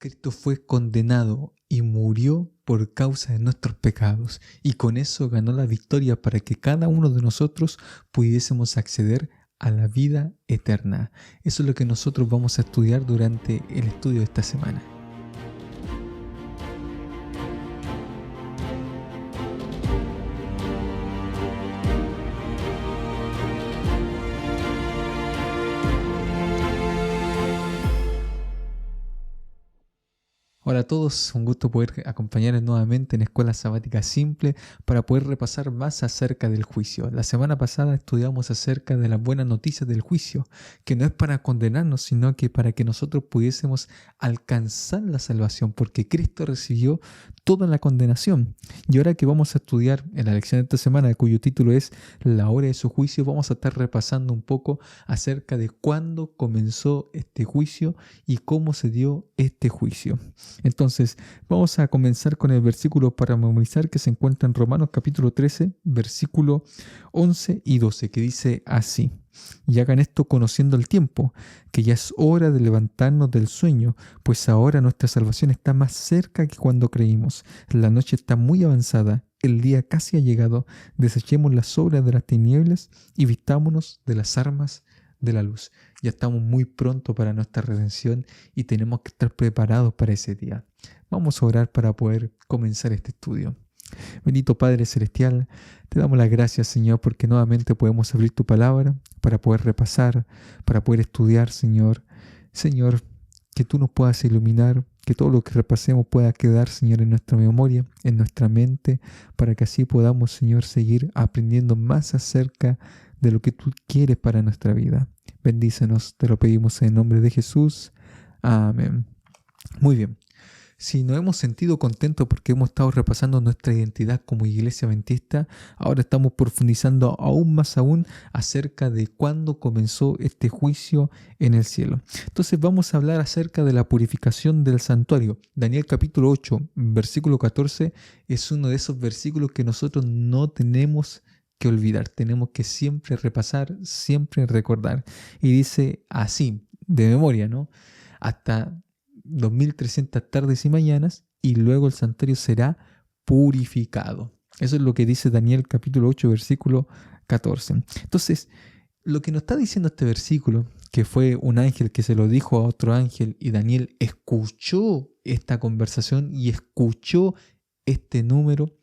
Cristo fue condenado y murió por causa de nuestros pecados, y con eso ganó la victoria para que cada uno de nosotros pudiésemos acceder a la vida eterna. Eso es lo que nosotros vamos a estudiar durante el estudio de esta semana. Hola a todos, un gusto poder acompañarles nuevamente en Escuela Sabática Simple para poder repasar más acerca del juicio. La semana pasada estudiamos acerca de las buenas noticias del juicio, que no es para condenarnos, sino que para que nosotros pudiésemos alcanzar la salvación, porque Cristo recibió toda la condenación. Y ahora que vamos a estudiar en la lección de esta semana, cuyo título es La hora de su juicio, vamos a estar repasando un poco acerca de cuándo comenzó este juicio y cómo se dio este juicio. Entonces, vamos a comenzar con el versículo para memorizar que se encuentra en Romanos capítulo 13, versículo 11 y 12, que dice así: Y hagan esto conociendo el tiempo, que ya es hora de levantarnos del sueño, pues ahora nuestra salvación está más cerca que cuando creímos. La noche está muy avanzada, el día casi ha llegado. Desechemos las obras de las tinieblas y vistámonos de las armas de la luz. Ya estamos muy pronto para nuestra redención y tenemos que estar preparados para ese día. Vamos a orar para poder comenzar este estudio. Bendito Padre Celestial, te damos las gracias, Señor, porque nuevamente podemos abrir tu palabra para poder repasar, para poder estudiar, Señor. Señor, que tú nos puedas iluminar, que todo lo que repasemos pueda quedar, Señor, en nuestra memoria, en nuestra mente, para que así podamos, Señor, seguir aprendiendo más acerca de lo que tú quieres para nuestra vida. Bendícenos, te lo pedimos en el nombre de Jesús. Amén. Muy bien. Si nos hemos sentido contentos porque hemos estado repasando nuestra identidad como iglesia adventista, ahora estamos profundizando aún más acerca de cuándo comenzó este juicio en el cielo. Entonces vamos a hablar acerca de la purificación del santuario. Daniel capítulo 8, versículo 14, es uno de esos versículos que nosotros no tenemos que olvidar. Tenemos que siempre repasar, siempre recordar. Y dice así, de memoria, ¿no? Hasta 2300 tardes y mañanas, y luego el santuario será purificado. Eso es lo que dice Daniel capítulo 8, versículo 14. Entonces, lo que nos está diciendo este versículo, que fue un ángel que se lo dijo a otro ángel, y Daniel escuchó esta conversación y escuchó este número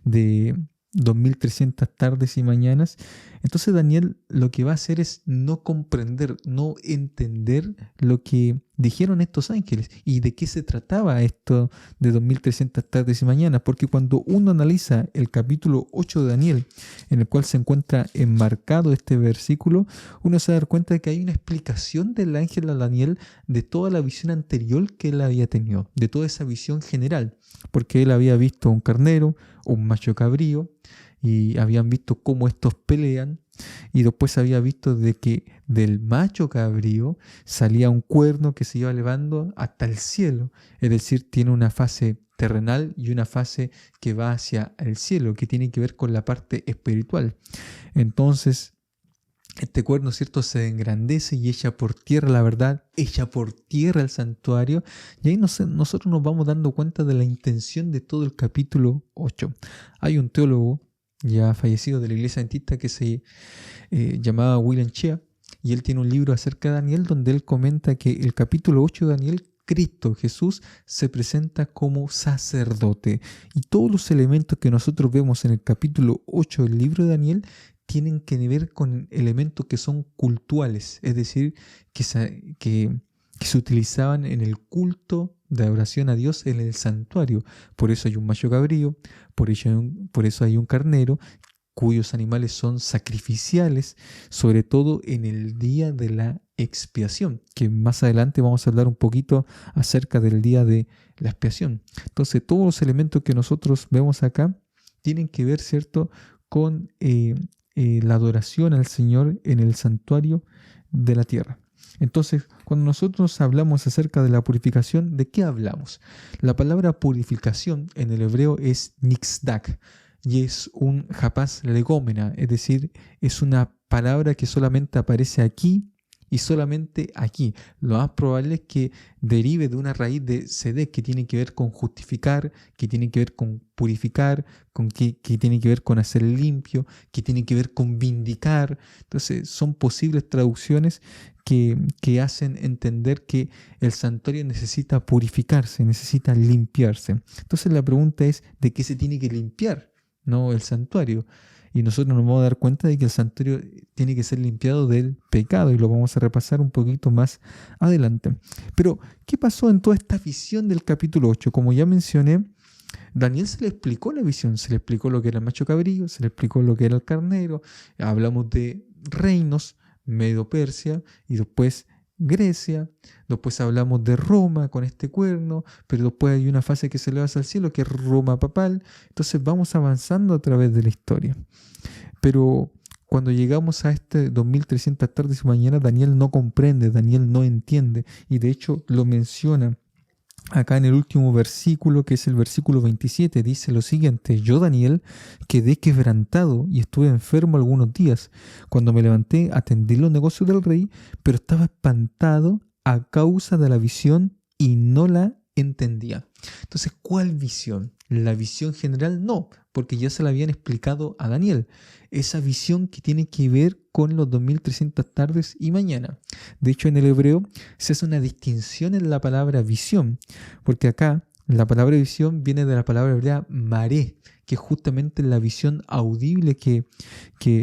de 2300 tardes y mañanas. Entonces Daniel lo que va a hacer es no comprender, no entender lo que dijeron estos ángeles y de qué se trataba esto de 2300 tardes y mañanas, porque cuando uno analiza el capítulo 8 de Daniel, en el cual se encuentra enmarcado este versículo, uno se da cuenta de que hay una explicación del ángel a Daniel de toda la visión anterior que él había tenido, de toda esa visión general, porque él había visto un carnero, un macho cabrío, y habían visto cómo estos pelean, y después había visto de que del macho cabrío salía un cuerno que se iba elevando hasta el cielo, es decir, tiene una fase terrenal y una fase que va hacia el cielo, que tiene que ver con la parte espiritual. Entonces, este cuerno, ¿cierto?, se engrandece y echa por tierra la verdad, echa por tierra el santuario, y ahí nosotros nos vamos dando cuenta de la intención de todo el capítulo 8. Hay un teólogo ya fallecido de la iglesia adventista que se llamaba William Shea, y él tiene un libro acerca de Daniel donde él comenta que el capítulo 8 de Daniel, Cristo, Jesús, se presenta como sacerdote, y todos los elementos que nosotros vemos en el capítulo 8 del libro de Daniel tienen que ver con elementos que son cultuales, es decir, que se utilizaban en el culto de adoración a Dios en el santuario. Por eso hay un macho cabrío, por eso hay un carnero, cuyos animales son sacrificiales, sobre todo en el día de la expiación, que más adelante vamos a hablar un poquito acerca del día de la expiación. Entonces, todos los elementos que nosotros vemos acá tienen que ver, ¿cierto?, con la adoración al Señor en el santuario de la tierra. Entonces, cuando nosotros hablamos acerca de la purificación, ¿de qué hablamos? La palabra purificación en el hebreo es nixdak y es un japaz legómena, es decir, es una palabra que solamente aparece aquí y solamente aquí. Lo más probable es que derive de una raíz de sedek que tiene que ver con justificar, que tiene que ver con purificar, que tiene que ver con hacer limpio, que tiene que ver con vindicar. Entonces son posibles traducciones que hacen entender que el santuario necesita purificarse, necesita limpiarse. Entonces la pregunta es, ¿de qué se tiene que limpiar? No el santuario. Y nosotros nos vamos a dar cuenta de que el santuario tiene que ser limpiado del pecado y lo vamos a repasar un poquito más adelante. Pero, ¿qué pasó en toda esta visión del capítulo 8? Como ya mencioné, Daniel se le explicó la visión, se le explicó lo que era el macho cabrío, se le explicó lo que era el carnero, hablamos de reinos, Medo-Persia y después Grecia, después hablamos de Roma con este cuerno, pero después hay una fase que se eleva hacia el cielo que es Roma papal. Entonces vamos avanzando a través de la historia. Pero cuando llegamos a este 2300 tardes y mañana, Daniel no comprende, Daniel no entiende, y de hecho lo menciona acá en el último versículo, que es el versículo 27, dice lo siguiente: yo, Daniel, quedé quebrantado y estuve enfermo algunos días. Cuando me levanté, atendí los negocios del rey, pero estaba espantado a causa de la visión y no la entendía. Entonces, ¿cuál visión? ¿La visión general? No, porque ya se la habían explicado a Daniel. Esa visión que tiene que ver con los 2300 tardes y mañana. De hecho, en el hebreo se hace una distinción en la palabra visión, porque acá la palabra visión viene de la palabra hebrea maré, que es justamente la visión audible que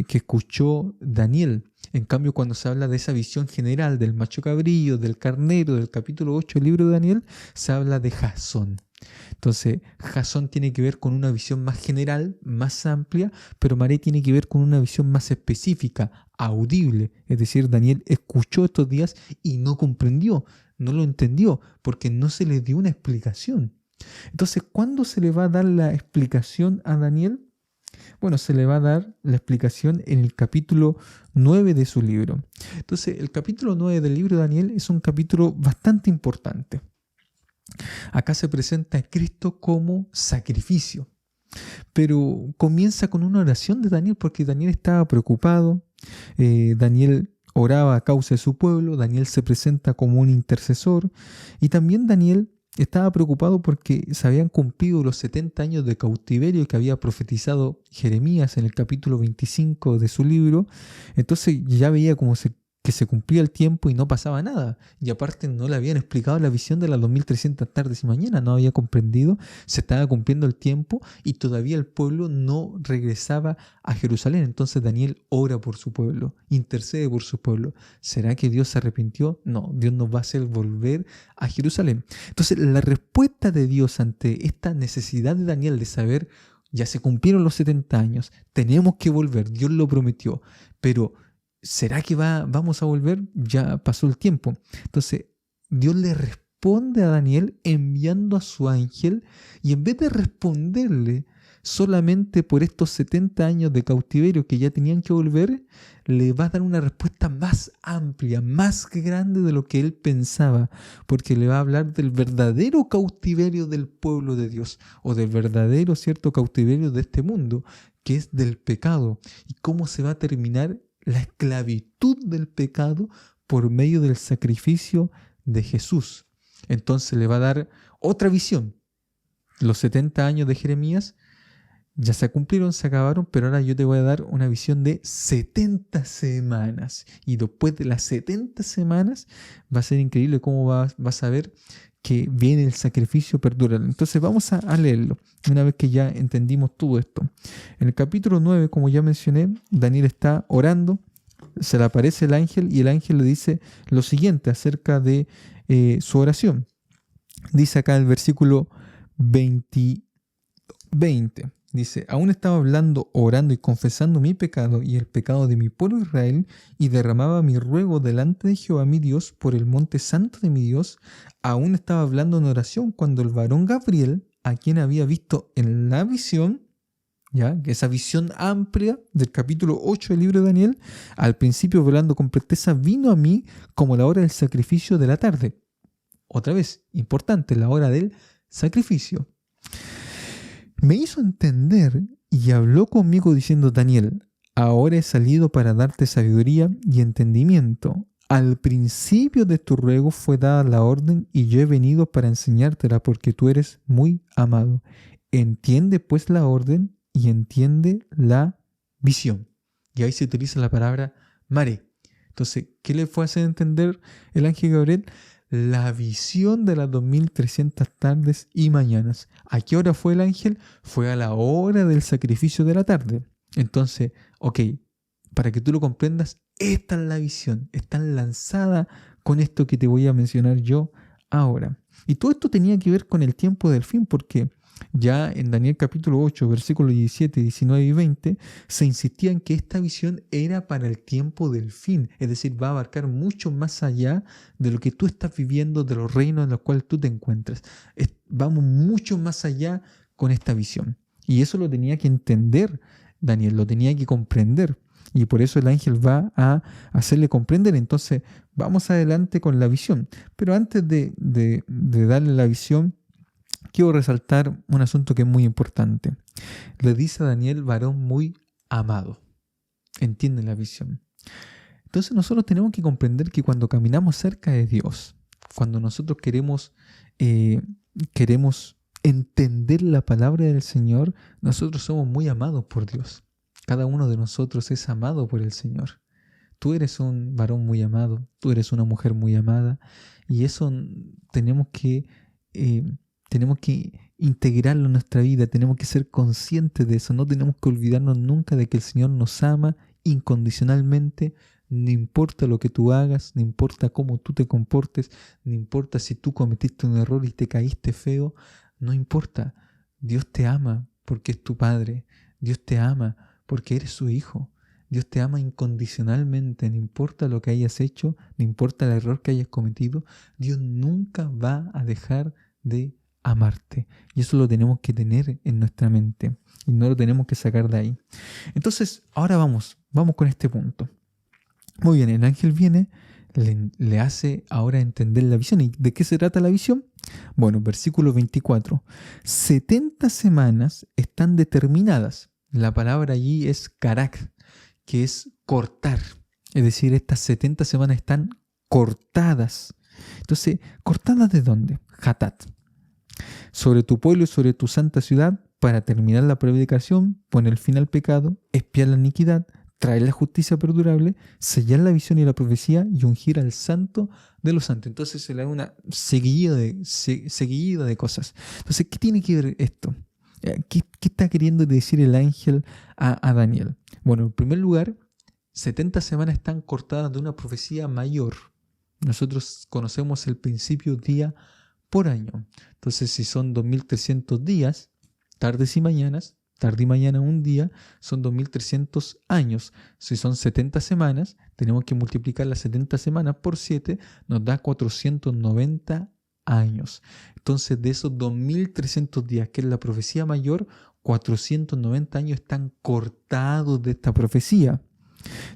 escuchó Daniel. En cambio, cuando se habla de esa visión general del macho cabrío, del carnero, del capítulo 8 del libro de Daniel, se habla de Jasón. Entonces, Jasón tiene que ver con una visión más general, más amplia, pero Maré tiene que ver con una visión más específica, audible. Es decir, Daniel escuchó estos días y no comprendió, no lo entendió, porque no se le dio una explicación. Entonces, ¿cuándo se le va a dar la explicación a Daniel? Bueno, se le va a dar la explicación en el capítulo 9 de su libro. Entonces, el capítulo 9 del libro de Daniel es un capítulo bastante importante. Acá se presenta a Cristo como sacrificio, pero comienza con una oración de Daniel porque Daniel estaba preocupado. Daniel oraba a causa de su pueblo, Daniel se presenta como un intercesor y también Daniel estaba preocupado porque se habían cumplido los 70 años de cautiverio que había profetizado Jeremías en el capítulo 25 de su libro. Entonces ya veía que se cumplía el tiempo y no pasaba nada. Y aparte no le habían explicado la visión de las 2300 tardes y mañana, no había comprendido, se estaba cumpliendo el tiempo y todavía el pueblo no regresaba a Jerusalén. Entonces Daniel ora por su pueblo, intercede por su pueblo. ¿Será que Dios se arrepintió? No, Dios nos va a hacer volver a Jerusalén. Entonces la respuesta de Dios ante esta necesidad de Daniel de saber, ya se cumplieron los 70 años, tenemos que volver, Dios lo prometió, pero ¿será que vamos a volver? Ya pasó el tiempo. Entonces, Dios le responde a Daniel enviando a su ángel y en vez de responderle solamente por estos 70 años de cautiverio que ya tenían que volver, le va a dar una respuesta más amplia, más grande de lo que él pensaba, porque le va a hablar del verdadero cautiverio del pueblo de Dios o del verdadero, cierto, cautiverio de este mundo, que es del pecado y cómo se va a terminar la esclavitud del pecado por medio del sacrificio de Jesús. Entonces le va a dar otra visión. Los 70 años de Jeremías ya se cumplieron, se acabaron, pero ahora yo te voy a dar una visión de 70 semanas. Y después de las 70 semanas va a ser increíble cómo vas a ver que viene el sacrificio perdural. Entonces vamos a leerlo, una vez que ya entendimos todo esto. En el capítulo 9, como ya mencioné, Daniel está orando, se le aparece el ángel y el ángel le dice lo siguiente acerca de su oración. Dice acá el versículo 20, dice: aún estaba hablando, orando y confesando mi pecado y el pecado de mi pueblo Israel, y derramaba mi ruego delante de Jehová mi Dios por el monte santo de mi Dios. Aún estaba hablando en oración cuando el varón Gabriel, a quien había visto en la visión, ya, esa visión amplia del capítulo 8 del libro de Daniel, al principio velando con presteza, vino a mí como la hora del sacrificio de la tarde. Otra vez, importante, la hora del sacrificio. Me hizo entender y habló conmigo diciendo: Daniel, ahora he salido para darte sabiduría y entendimiento. al principio de tu ruego fue dada la orden y yo he venido para enseñártela porque tú eres muy amado. Entiende pues la orden y entiende la visión. Y ahí se utiliza la palabra mare. Entonces, ¿qué le fue a hacer entender el ángel Gabriel? La visión de las 2300 tardes y mañanas. ¿A qué hora fue el ángel? Fue a la hora del sacrificio de la tarde. Entonces, ok, para que tú lo comprendas, esta es la visión. Está lanzada con esto que te voy a mencionar yo ahora. Y todo esto tenía que ver con el tiempo del fin, porque ya en Daniel capítulo 8, versículos 17, 19 y 20, se insistía en que esta visión era para el tiempo del fin. Es decir, va a abarcar mucho más allá de lo que tú estás viviendo, de los reinos en los cuales tú te encuentras. Vamos mucho más allá con esta visión. Y eso lo tenía que entender Daniel, lo tenía que comprender. Y por eso el ángel va a hacerle comprender. Entonces, vamos adelante con la visión. Pero antes de darle la visión, quiero resaltar un asunto que es muy importante. Le dice a Daniel, varón muy amado. Entiende la visión. Entonces nosotros tenemos que comprender que cuando caminamos cerca de Dios, cuando nosotros queremos entender la palabra del Señor, nosotros somos muy amados por Dios. Cada uno de nosotros es amado por el Señor. Tú eres un varón muy amado, tú eres una mujer muy amada, y eso tenemos que integrarlo en nuestra vida, tenemos que ser conscientes de eso, no tenemos que olvidarnos nunca de que el Señor nos ama incondicionalmente, no importa lo que tú hagas, no importa cómo tú te comportes, no importa si tú cometiste un error y te caíste feo, no importa, Dios te ama porque es tu Padre, Dios te ama porque eres su hijo. Dios te ama incondicionalmente, no importa lo que hayas hecho, no importa el error que hayas cometido, Dios nunca va a dejar de amarte. Y eso lo tenemos que tener en nuestra mente y no lo tenemos que sacar de ahí. Entonces, ahora vamos con este punto. Muy bien, el ángel viene, le hace ahora entender la visión. ¿Y de qué se trata la visión? Bueno, versículo 24. 70 semanas están determinadas. La palabra allí es karak, que es cortar. Es decir, estas 70 semanas están cortadas. Entonces, ¿cortadas de dónde? Hatat. Sobre tu pueblo y sobre tu santa ciudad, para terminar la predicación, poner fin al pecado, expiar la iniquidad, traer la justicia perdurable, sellar la visión y la profecía y ungir al santo de los santos. Entonces se le da una seguidilla de cosas. Entonces, ¿qué tiene que ver esto? ¿Qué está queriendo decir el ángel a Daniel? Bueno, en primer lugar, 70 semanas están cortadas de una profecía mayor. Nosotros conocemos el principio día por año. Entonces, si son 2300 días, tardes y mañanas, tarde y mañana un día, son 2300 años. Si son 70 semanas, tenemos que multiplicar las 70 semanas por 7, nos da 490 años. Entonces, de esos 2300 días, que es la profecía mayor, 490 años están cortados de esta profecía.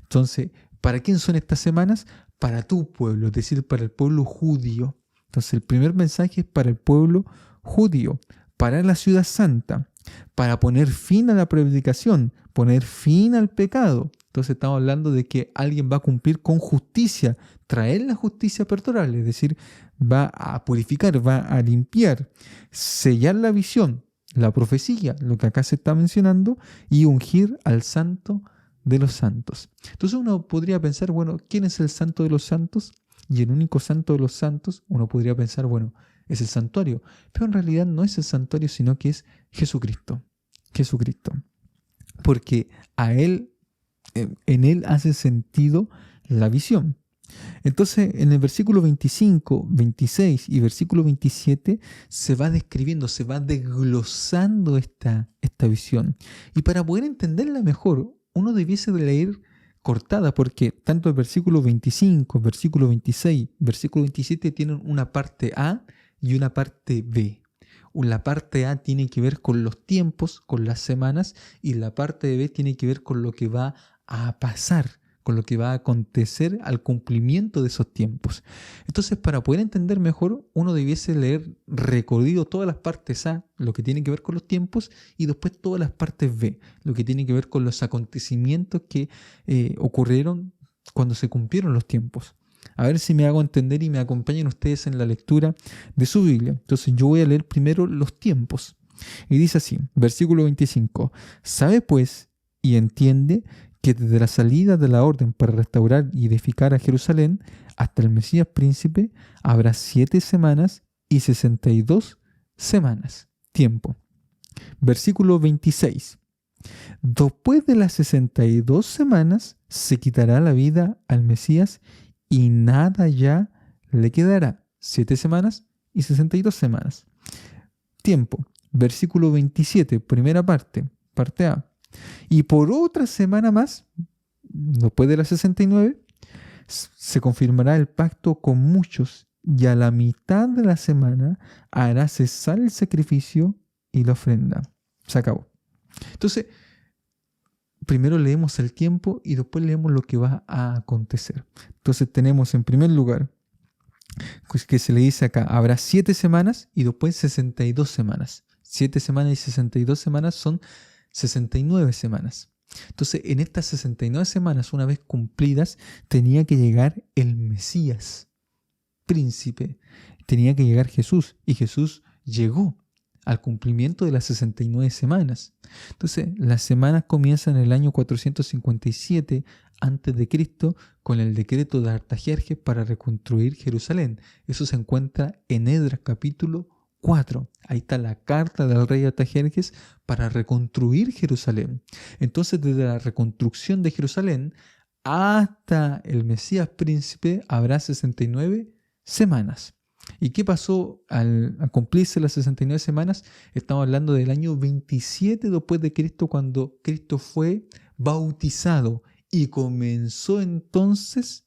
Entonces, ¿para quién son estas semanas? Para tu pueblo, es decir, para el pueblo judío. Entonces, el primer mensaje es para el pueblo judío, para la ciudad santa, para poner fin a la predicación, poner fin al pecado. Entonces estamos hablando de que alguien va a cumplir con justicia, traer la justicia perdurable, es decir, va a purificar, va a limpiar, sellar la visión, la profecía, lo que acá se está mencionando, y ungir al santo de los santos. Entonces uno podría pensar, bueno, ¿quién es el santo de los santos? Y el único santo de los santos, uno podría pensar, bueno, es el santuario. Pero en realidad no es el santuario, sino que es Jesucristo. Jesucristo. Porque a Él, en Él hace sentido la visión. Entonces, en el versículo 25, 26 y versículo 27 se va describiendo, se va desglosando esta visión. Y para poder entenderla mejor, uno debiese de leer cortada, porque tanto el versículo 25, versículo 26, versículo 27 tienen una parte A y una parte B. La parte A tiene que ver con los tiempos, con las semanas, y la parte B tiene que ver con lo que va a pasar, con lo que va a acontecer al cumplimiento de esos tiempos. Entonces, para poder entender mejor, uno debiese leer recorrido todas las partes A, lo que tiene que ver con los tiempos, y después todas las partes B, lo que tiene que ver con los acontecimientos que ocurrieron cuando se cumplieron los tiempos. A ver si me hago entender y me acompañan ustedes en la lectura de su Biblia. Entonces yo voy a leer primero los tiempos. Y dice así, versículo 25. Sabe pues y entiende que desde la salida de la orden para restaurar y edificar a Jerusalén hasta el Mesías príncipe habrá 7 semanas y 62 semanas. Tiempo. Versículo 26. Después de las 62 semanas se quitará la vida al Mesías y nada ya le quedará. 7 semanas y 62 semanas. Tiempo. Versículo 27, primera parte, parte A. Y por otra semana más, después de las 69, se confirmará el pacto con muchos y a la mitad de la semana hará cesar el sacrificio y la ofrenda. Se acabó. Entonces, primero leemos el tiempo y después leemos lo que va a acontecer. Entonces tenemos en primer lugar, pues que se le dice acá, habrá 7 semanas y después 62 semanas. 7 semanas y 62 semanas son 69 semanas. Entonces, en estas 69 semanas, una vez cumplidas, tenía que llegar el Mesías, príncipe. Tenía que llegar Jesús. Y Jesús llegó al cumplimiento de las 69 semanas. Entonces, las semanas comienzan en el año 457 a.C. con el decreto de Artajerjes para reconstruir Jerusalén. Eso se encuentra en Esdras capítulo 4. Ahí está la carta del rey Artajerjes para reconstruir Jerusalén. Entonces, desde la reconstrucción de Jerusalén hasta el Mesías príncipe habrá 69 semanas. ¿Y qué pasó al cumplirse las 69 semanas? Estamos hablando del año 27 después de Cristo, cuando Cristo fue bautizado y comenzó entonces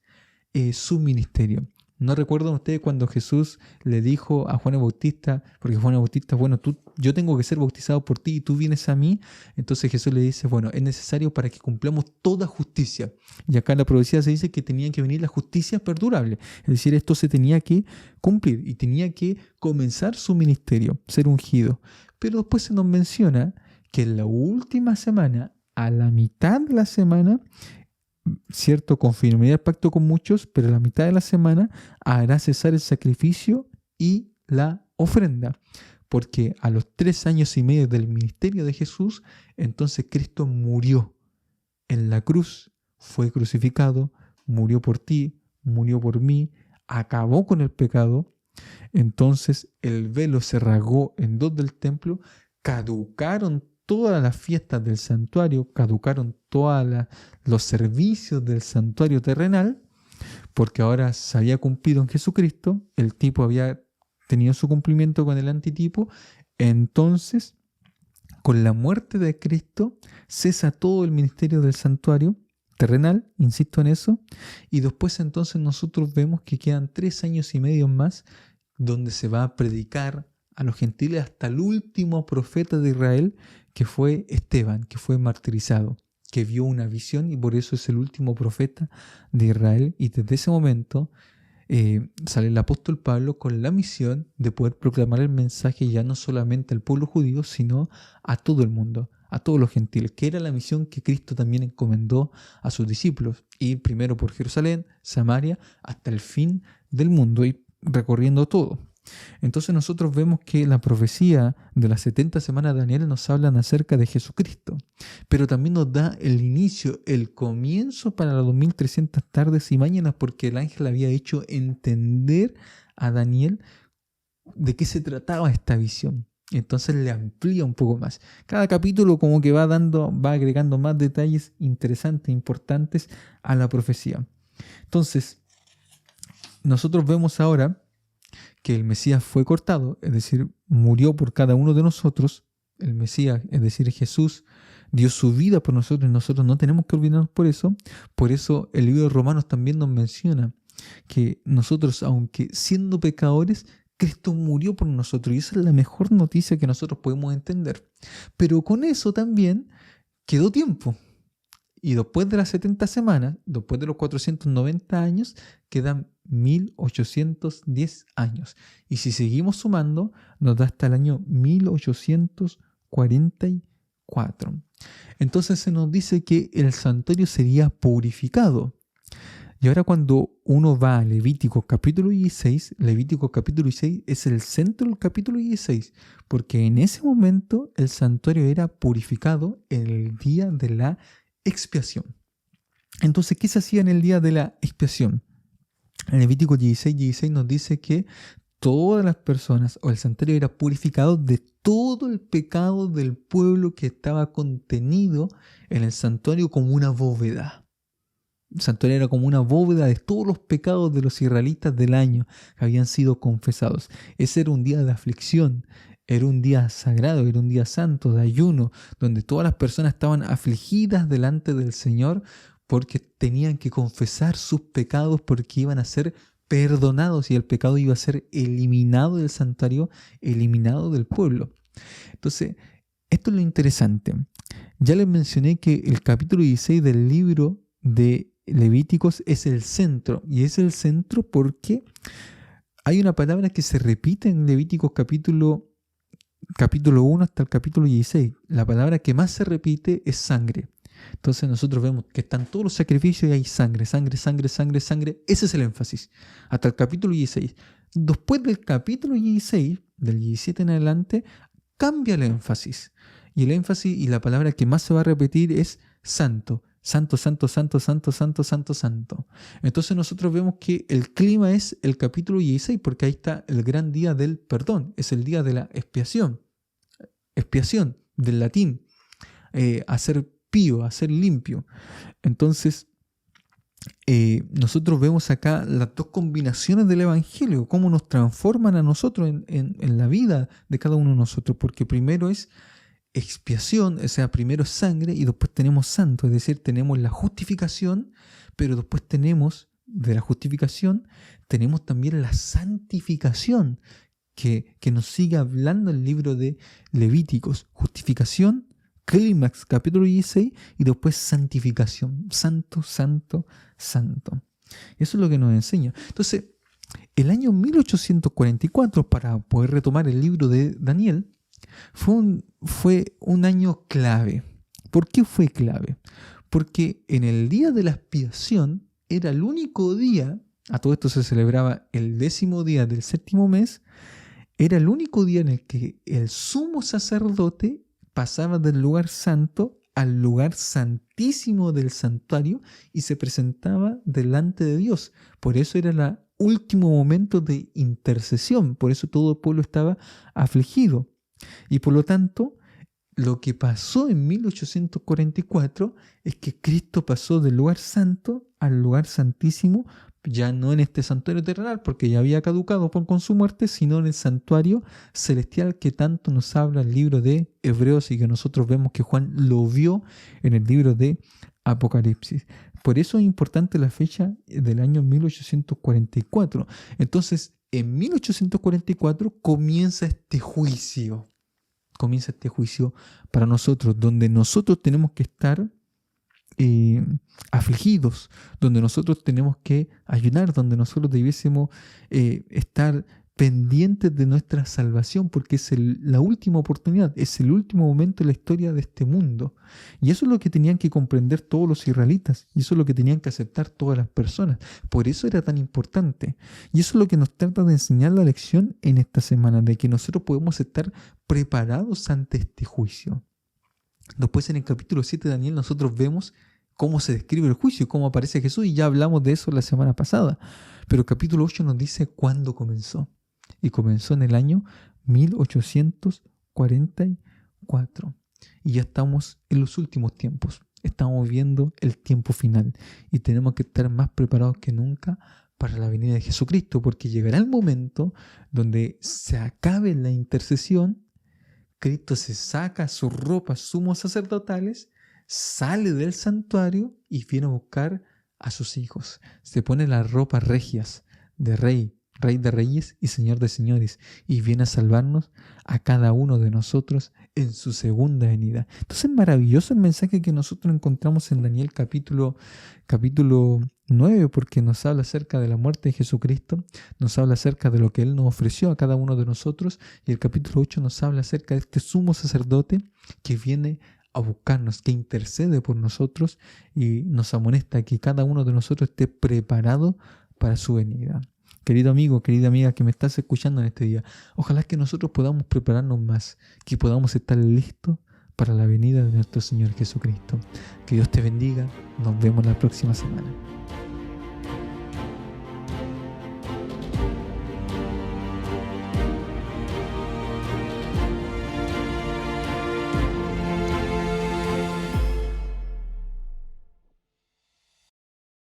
su ministerio. ¿No recuerdan ustedes cuando Jesús le dijo a Juan el Bautista, porque Juan el Bautista, bueno, yo tengo que ser bautizado por ti y tú vienes a mí? Entonces Jesús le dice, bueno, es necesario para que cumplamos toda justicia. Y acá en la profecía se dice que tenía que venir la justicia perdurable. Es decir, esto se tenía que cumplir y tenía que comenzar su ministerio, ser ungido. Pero después se nos menciona que en la última semana, a la mitad de la semana, cierto, confirmaría el pacto con muchos, pero a la mitad de la semana hará cesar el sacrificio y la ofrenda. Porque a los 3 años y medio del ministerio de Jesús, entonces Cristo murió en la cruz, fue crucificado, murió por ti, murió por mí, acabó con el pecado. Entonces el velo se rasgó en 2 del templo, caducaron todas las fiestas del santuario, caducaron todos los servicios del santuario terrenal, porque ahora se había cumplido en Jesucristo, el tipo había tenido su cumplimiento con el antitipo. Entonces, con la muerte de Cristo, cesa todo el ministerio del santuario terrenal, insisto en eso, y después entonces nosotros vemos que quedan 3 años y medio más, donde se va a predicar a los gentiles hasta el último profeta de Israel, que fue Esteban, que fue martirizado, que vio una visión y por eso es el último profeta de Israel. Y desde ese momento sale el apóstol Pablo con la misión de poder proclamar el mensaje ya no solamente al pueblo judío, sino a todo el mundo, a todos los gentiles, que era la misión que Cristo también encomendó a sus discípulos, ir primero por Jerusalén, Samaria, hasta el fin del mundo y recorriendo todo. Entonces nosotros vemos que la profecía de las 70 semanas de Daniel nos hablan acerca de Jesucristo, pero también nos da el inicio, el comienzo para las 2300 tardes y mañanas, porque el ángel había hecho entender a Daniel de qué se trataba esta visión. Entonces le amplía un poco más. Cada capítulo como que va agregando más detalles interesantes, importantes a la profecía. Entonces, nosotros vemos ahora que el Mesías fue cortado, es decir, murió por cada uno de nosotros. El Mesías, es decir, Jesús, dio su vida por nosotros y nosotros no tenemos que olvidarnos por eso. Por eso el libro de Romanos también nos menciona que nosotros, aunque siendo pecadores, Cristo murió por nosotros y esa es la mejor noticia que nosotros podemos entender. Pero con eso también quedó tiempo. Y después de las 70 semanas, después de los 490 años, quedan 1810 años. Y si seguimos sumando, nos da hasta el año 1844. Entonces se nos dice que el santuario sería purificado. Y ahora cuando uno va a Levítico capítulo 16, Levítico capítulo 16 es el centro del capítulo 16, porque en ese momento el santuario era purificado en el día de la expiación. Entonces, ¿qué se hacía en el día de la expiación? En Levítico 16 nos dice que todas las personas o el santuario era purificado de todo el pecado del pueblo que estaba contenido en el santuario como una bóveda. El santuario era como una bóveda de todos los pecados de los israelitas del año que habían sido confesados. Ese era un día de aflicción, era un día sagrado, era un día santo, de ayuno, donde todas las personas estaban afligidas delante del Señor porque tenían que confesar sus pecados, porque iban a ser perdonados y el pecado iba a ser eliminado del santuario, eliminado del pueblo. Entonces, esto es lo interesante. Ya les mencioné que el capítulo 16 del libro de Levíticos es el centro, y es el centro porque hay una palabra que se repite en Levíticos capítulo 1 hasta el capítulo 16. La palabra que más se repite es sangre. Entonces nosotros vemos que están todos los sacrificios y hay sangre, sangre, sangre, sangre, sangre. Ese es el énfasis. Hasta el capítulo 16. Después del capítulo 16, del 17 en adelante, cambia el énfasis. Y el énfasis y la palabra que más se va a repetir es santo. Santo, santo, santo, santo, santo, santo, santo. Entonces nosotros vemos que el clima es el capítulo 16, porque ahí está el gran día del perdón. Es el día de la expiación. Expiación, del latín. Hacer pío, hacer limpio. Entonces, nosotros vemos acá las dos combinaciones del Evangelio, cómo nos transforman a nosotros en la vida de cada uno de nosotros. Porque primero es expiación, o sea, primero es sangre y después tenemos santo, es decir, tenemos la justificación, pero después tenemos, de la justificación, tenemos también la santificación, que nos sigue hablando el libro de Levíticos. Justificación, clímax, capítulo 16, y después santificación, santo, santo, santo. Eso es lo que nos enseña. Entonces, el año 1844, para poder retomar el libro de Daniel, fue un año clave. ¿Por qué fue clave? Porque en el día de la expiación era el único día, a todo esto se celebraba el 10º día del 7º mes, era el único día en el que el sumo sacerdote pasaba del lugar santo al lugar santísimo del santuario y se presentaba delante de Dios. Por eso era el último momento de intercesión, por eso todo el pueblo estaba afligido. Y por lo tanto, lo que pasó en 1844 es que Cristo pasó del lugar santo al lugar santísimo, ya no en este santuario terrenal, porque ya había caducado con su muerte, sino en el santuario celestial que tanto nos habla el libro de Hebreos y que nosotros vemos que Juan lo vio en el libro de Apocalipsis. Por eso es importante la fecha del año 1844. Entonces, en 1844 comienza este juicio. Comienza este juicio para nosotros, donde nosotros tenemos que estar afligidos, donde nosotros tenemos que ayunar, donde nosotros debiésemos estar pendientes de nuestra salvación, porque es la última oportunidad, es el último momento en la historia de este mundo. Y eso es lo que tenían que comprender todos los israelitas, y eso es lo que tenían que aceptar todas las personas. Por eso era tan importante. Y eso es lo que nos trata de enseñar la lección en esta semana, de que nosotros podemos estar preparados ante este juicio. Después en el capítulo 7 de Daniel nosotros vemos cómo se describe el juicio, cómo aparece Jesús, y ya hablamos de eso la semana pasada. Pero el capítulo 8 nos dice cuándo comenzó. Y comenzó en el año 1844. Y ya estamos en los últimos tiempos. Estamos viendo el tiempo final. Y tenemos que estar más preparados que nunca para la venida de Jesucristo, porque llegará el momento donde se acabe la intercesión. Cristo se saca sus ropas sumos sacerdotales, sale del santuario y viene a buscar a sus hijos. Se pone las ropas regias de rey de reyes y señor de señores, y viene a salvarnos a cada uno de nosotros en su segunda venida. Entonces es maravilloso el mensaje que nosotros encontramos en Daniel capítulo 9, porque nos habla acerca de la muerte de Jesucristo, nos habla acerca de lo que Él nos ofreció a cada uno de nosotros, y el capítulo 8 nos habla acerca de este sumo sacerdote que viene a buscarnos, que intercede por nosotros y nos amonesta que cada uno de nosotros esté preparado para su venida. Querido amigo, querida amiga que me estás escuchando en este día, ojalá que nosotros podamos prepararnos más, que podamos estar listos para la venida de nuestro Señor Jesucristo. Que Dios te bendiga, nos vemos la próxima semana.